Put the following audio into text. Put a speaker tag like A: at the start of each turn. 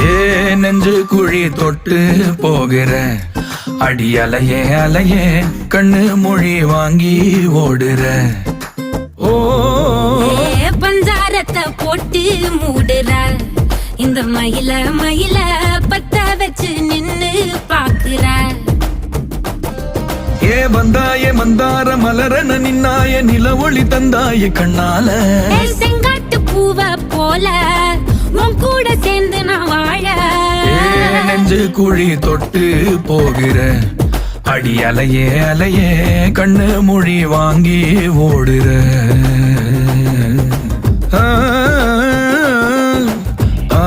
A: ஏ நெஞ்சு குழி தொட்டு போகிற அடி அலையே அலையே கண்ணு மொழி வாங்கி ஓடுற. ஓ
B: பஞ்சாரத்தை போட்டு மூடுற இந்த மயில மயில பத்த வச்சு நின்னு பாக்குற.
A: ஏ வந்தாய மந்தார மலரன நின்னாய நில ஒளி தந்தாய கண்ணால.
B: செங்காட்டு பூவ போல உன் கூட சேர்ந்து நான் வாழ.
A: நெஞ்சு குழி தொட்டு போகிற அடி அலையே அலையே கண்ணு மொழி வாங்கி ஓடுற. ஆ ஆ